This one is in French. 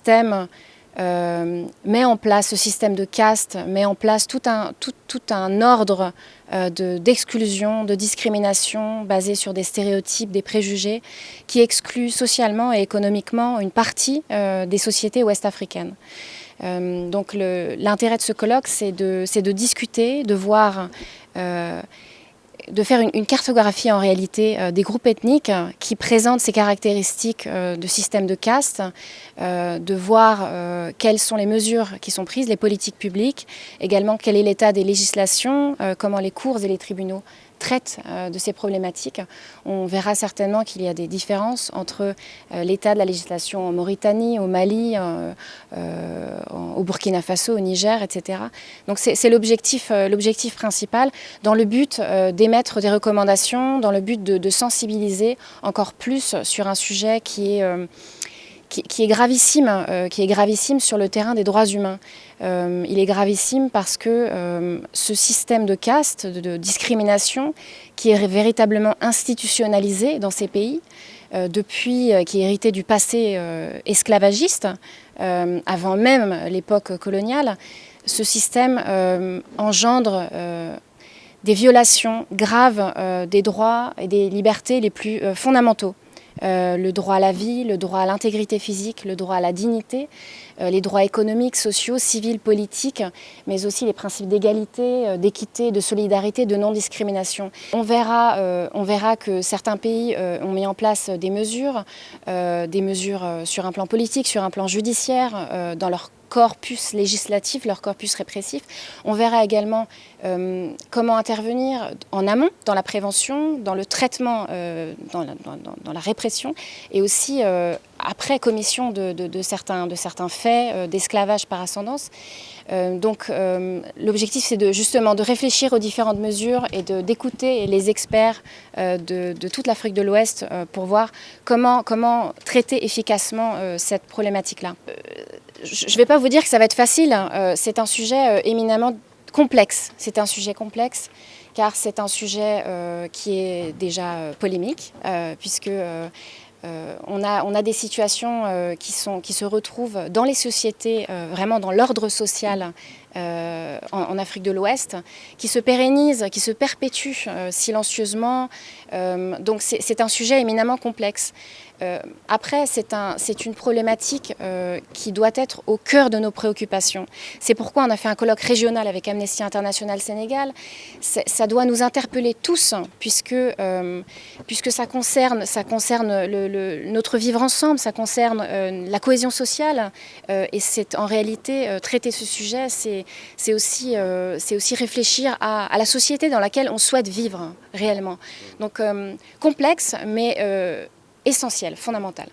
système met en place, ce système de caste, met en place tout un ordre d'exclusion, de discrimination basé sur des stéréotypes, des préjugés, qui exclut socialement et économiquement une partie des sociétés ouest-africaines. Donc l'intérêt de ce colloque, c'est de discuter, de voir, de faire une cartographie en réalité des groupes ethniques qui présentent ces caractéristiques de système de caste, de voir quelles sont les mesures qui sont prises, les politiques publiques, également quel est l'état des législations, comment les cours et les tribunaux traitent de ces problématiques. On verra certainement qu'il y a des différences entre l'état de la législation en Mauritanie, au Mali, au Burkina Faso, au Niger, etc. Donc c'est l'objectif principal, dans le but d'émettre des recommandations, dans le but de sensibiliser encore plus sur un sujet qui est gravissime sur le terrain des droits humains. Il est gravissime parce que ce système de caste, de discrimination, qui est véritablement institutionnalisé dans ces pays, qui est hérité du passé esclavagiste, avant même l'époque coloniale, ce système engendre des violations graves des droits et des libertés les plus fondamentaux. Le droit à la vie, le droit à l'intégrité physique, le droit à la dignité, les droits économiques, sociaux, civils, politiques, mais aussi les principes d'égalité, d'équité, de solidarité, de non-discrimination. On verra que certains pays ont mis en place des mesures sur un plan politique, sur un plan judiciaire, dans leur corpus législatif, leur corpus répressif. On verra également comment intervenir en amont, dans la prévention, dans le traitement, dans la répression, et aussi après commission de certains faits d'esclavage par ascendance. Donc l'objectif, c'est justement de réfléchir aux différentes mesures et d'écouter les experts de toute l'Afrique de l'Ouest pour voir comment traiter efficacement cette problématique-là. Je ne vais pas vous dire que ça va être facile, c'est un sujet éminemment complexe. C'est un sujet complexe car c'est un sujet qui est déjà polémique puisque on a des situations qui se retrouvent dans les sociétés, vraiment dans l'ordre social en Afrique de l'Ouest, qui se pérennisent, qui se perpétuent silencieusement. Donc c'est un sujet éminemment complexe. Après, c'est une problématique qui doit être au cœur de nos préoccupations. C'est pourquoi on a fait un colloque régional avec Amnesty International Sénégal. Ça doit nous interpeller tous, puisque ça concerne notre vivre ensemble, ça concerne la cohésion sociale. Et c'est en réalité, traiter ce sujet, c'est aussi réfléchir à la société dans laquelle on souhaite vivre réellement. Donc complexe, mais essentiel, fondamental.